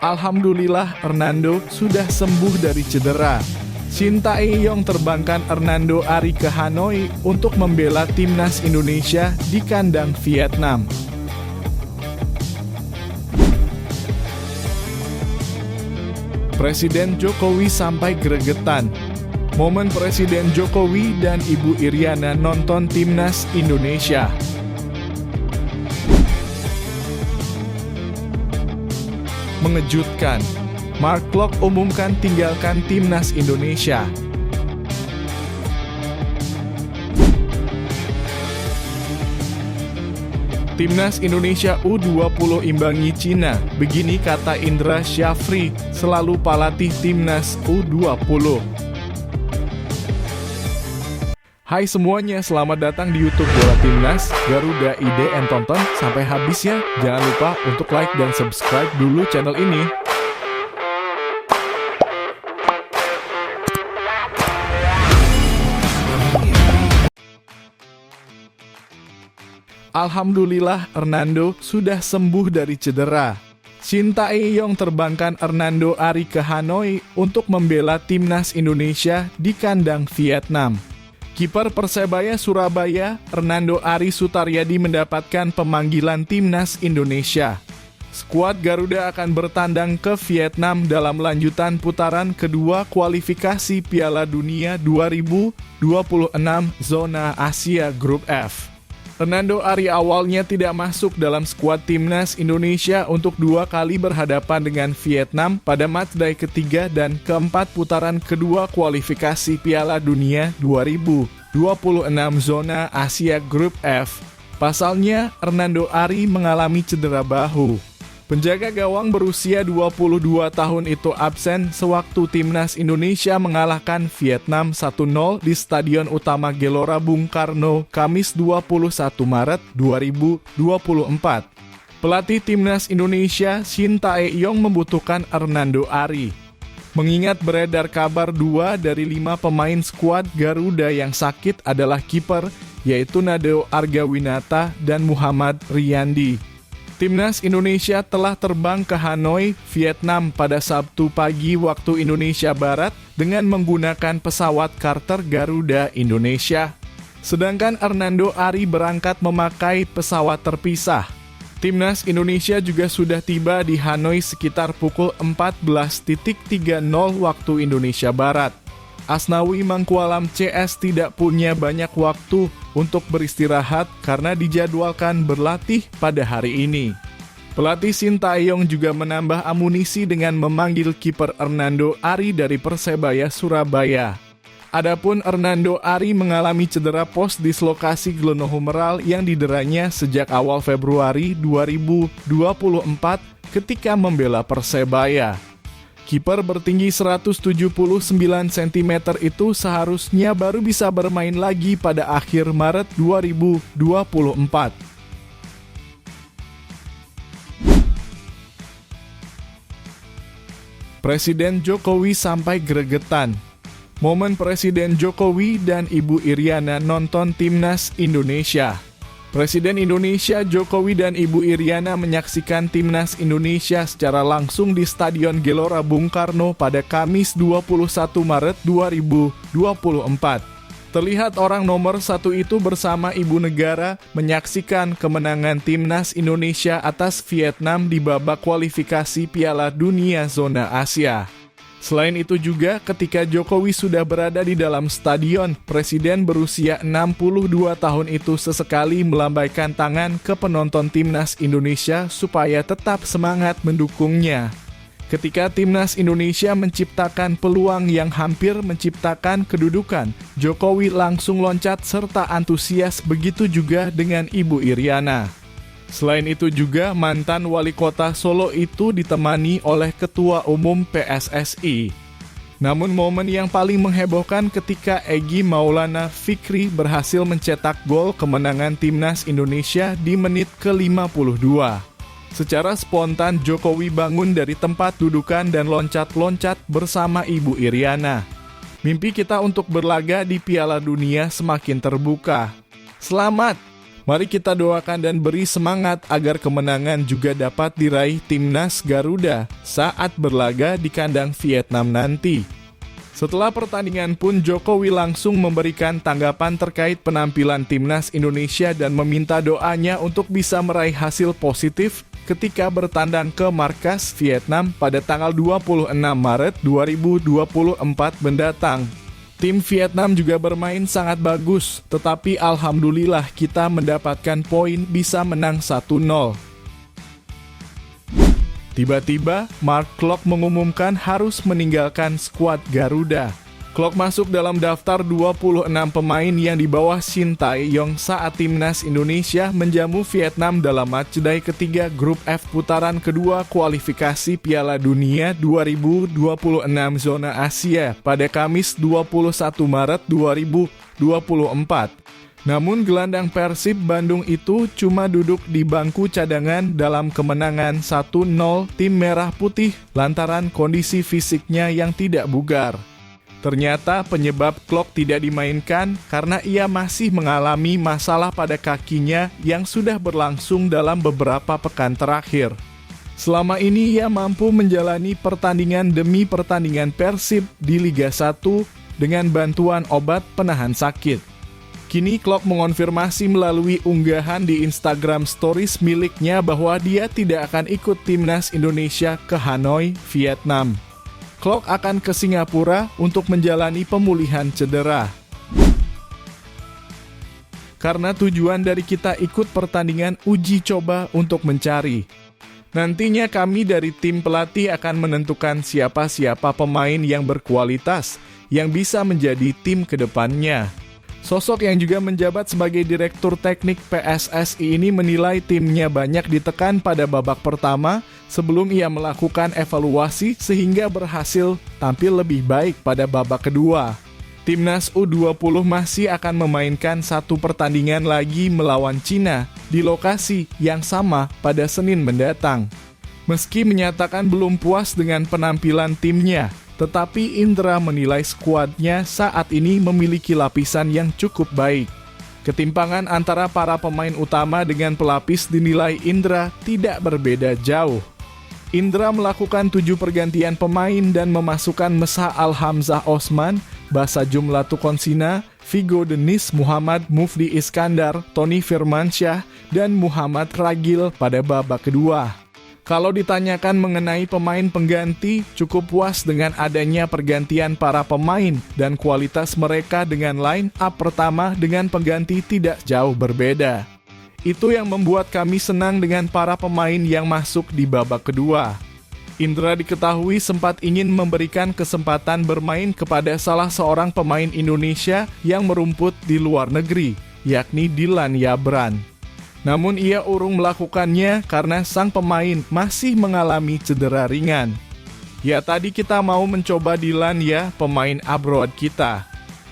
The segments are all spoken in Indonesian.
Alhamdulillah Hernando sudah sembuh dari cedera. Shin Tae-yong terbangkan Hernando Ari ke Hanoi untuk membela timnas Indonesia di kandang Vietnam. Presiden Jokowi sampai gregetan. Momen Presiden Jokowi dan Ibu Iriana nonton timnas Indonesia. Mengejutkan, Mark Klok umumkan tinggalkan timnas Indonesia. Timnas Indonesia U20 imbangi Cina, begini kata Indra Syafri, selalu pelatih timnas U20. Hai semuanya, selamat datang di YouTube Bola Timnas, Garuda IDN tonton sampai habis ya. Jangan lupa untuk like dan subscribe dulu channel ini. Alhamdulillah Hernando sudah sembuh dari cedera. Shin Tae-yong terbangkan Hernando Ari ke Hanoi untuk membela timnas Indonesia di kandang Vietnam. Kiper Persebaya Surabaya, Hernando Ari Sutaryadi mendapatkan pemanggilan timnas Indonesia. Skuad Garuda akan bertandang ke Vietnam dalam lanjutan putaran kedua kualifikasi Piala Dunia 2026 Zona Asia Grup F. Hernando Ari awalnya tidak masuk dalam skuad timnas Indonesia untuk dua kali berhadapan dengan Vietnam pada matchday ketiga dan keempat putaran kedua kualifikasi Piala Dunia 2026 Zona Asia Grup F. Pasalnya, Hernando Ari mengalami cedera bahu. Penjaga gawang berusia 22 tahun itu absen sewaktu timnas Indonesia mengalahkan Vietnam 1-0 di Stadion Utama Gelora Bung Karno, Kamis 21 Maret 2024. Pelatih timnas Indonesia, Shin Tae-yong membutuhkan Hernando Ari. Mengingat beredar kabar 2 dari 5 pemain skuad Garuda yang sakit adalah kiper, yaitu Nadeo Argawinata dan Muhammad Riyandi. Timnas Indonesia telah terbang ke Hanoi, Vietnam pada Sabtu pagi waktu Indonesia Barat dengan menggunakan pesawat charter Garuda Indonesia. Sedangkan Hernando Ari berangkat memakai pesawat terpisah. Timnas Indonesia juga sudah tiba di Hanoi sekitar pukul 14.30 waktu Indonesia Barat. Asnawi Mangkualam CS tidak punya banyak waktu untuk beristirahat karena dijadwalkan berlatih pada hari ini. Pelatih Shin Tae-yong juga menambah amunisi dengan memanggil kiper Hernando Ari dari Persebaya Surabaya. Adapun Hernando Ari mengalami cedera post-dislokasi glenohumeral yang dideranya sejak awal Februari 2024 ketika membela Persebaya. Kiper bertinggi 179 cm itu seharusnya baru bisa bermain lagi pada akhir Maret 2024. Presiden Jokowi sampai gregetan. Momen Presiden Jokowi dan Ibu Iriana nonton timnas Indonesia. Presiden Indonesia Jokowi dan Ibu Iriana menyaksikan timnas Indonesia secara langsung di Stadion Gelora Bung Karno pada Kamis 21 Maret 2024. Terlihat orang nomor 1 itu bersama ibu negara menyaksikan kemenangan timnas Indonesia atas Vietnam di babak kualifikasi Piala Dunia Zona Asia. Selain itu juga ketika Jokowi sudah berada di dalam stadion, Presiden berusia 62 tahun itu sesekali melambaikan tangan ke penonton timnas Indonesia supaya tetap semangat mendukungnya. Ketika timnas Indonesia menciptakan peluang yang hampir menciptakan kedudukan, Jokowi langsung loncat serta antusias, begitu juga dengan Ibu Iriana. Selain itu juga mantan wali kota Solo itu ditemani oleh Ketua Umum PSSI. Namun momen yang paling menghebohkan ketika Egy Maulana Fikri berhasil mencetak gol kemenangan timnas Indonesia di menit ke-52. Secara spontan Jokowi bangun dari tempat dudukan dan loncat-loncat bersama Ibu Iriana. Mimpi kita untuk berlaga di Piala Dunia semakin terbuka. Selamat! Mari kita doakan dan beri semangat agar kemenangan juga dapat diraih timnas Garuda saat berlaga di kandang Vietnam nanti. Setelah pertandingan pun Jokowi langsung memberikan tanggapan terkait penampilan timnas Indonesia dan meminta doanya untuk bisa meraih hasil positif ketika bertandang ke markas Vietnam pada tanggal 26 Maret 2024 mendatang. Tim Vietnam juga bermain sangat bagus, tetapi alhamdulillah kita mendapatkan poin bisa menang 1-0. Tiba-tiba, Mark Klok mengumumkan harus meninggalkan skuad Garuda. Klok masuk dalam daftar 26 pemain yang di bawah Shin Tae-yong saat timnas Indonesia menjamu Vietnam dalam matchday ketiga grup F putaran kedua kualifikasi Piala Dunia 2026 zona Asia pada Kamis 21 Maret 2024. Namun gelandang Persib Bandung itu cuma duduk di bangku cadangan dalam kemenangan 1-0 tim Merah Putih lantaran kondisi fisiknya yang tidak bugar. Ternyata penyebab Klok tidak dimainkan karena ia masih mengalami masalah pada kakinya yang sudah berlangsung dalam beberapa pekan terakhir. Selama ini ia mampu menjalani pertandingan demi pertandingan Persib di Liga 1 dengan bantuan obat penahan sakit. Kini Klok mengonfirmasi melalui unggahan di Instagram Stories miliknya bahwa dia tidak akan ikut timnas Indonesia ke Hanoi, Vietnam. Klok akan ke Singapura untuk menjalani pemulihan cedera. Karena tujuan dari kita ikut pertandingan uji coba untuk mencari. Nantinya kami dari tim pelatih akan menentukan siapa-siapa pemain yang berkualitas yang bisa menjadi tim kedepannya. Sosok yang juga menjabat sebagai Direktur Teknik PSSI ini menilai timnya banyak ditekan pada babak pertama sebelum ia melakukan evaluasi sehingga berhasil tampil lebih baik pada babak kedua. Timnas U20 masih akan memainkan satu pertandingan lagi melawan Cina di lokasi yang sama pada Senin mendatang. Meski menyatakan belum puas dengan penampilan timnya, tetapi Indra menilai skuadnya saat ini memiliki lapisan yang cukup baik. Ketimpangan antara para pemain utama dengan pelapis dinilai Indra tidak berbeda jauh. Indra melakukan 7 pergantian pemain dan memasukkan Mesha Al-Hamzah Osman, Basa Jumlah Tukonsina, Vigo Denis, Muhammad Mufdi Iskandar, Tony Firmansyah, dan Muhammad Ragil pada babak kedua. Kalau ditanyakan mengenai pemain pengganti, cukup puas dengan adanya pergantian para pemain dan kualitas mereka dengan line up pertama dengan pengganti tidak jauh berbeda. Itu yang membuat kami senang dengan para pemain yang masuk di babak kedua. Indra diketahui sempat ingin memberikan kesempatan bermain kepada salah seorang pemain Indonesia yang merumput di luar negeri, yakni Dilan Yabran. Namun ia urung melakukannya karena sang pemain masih mengalami cedera ringan. Ya tadi kita mau mencoba Dilan ya, pemain abroad kita.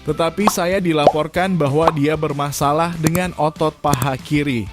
Tetapi saya dilaporkan bahwa dia bermasalah dengan otot paha kiri.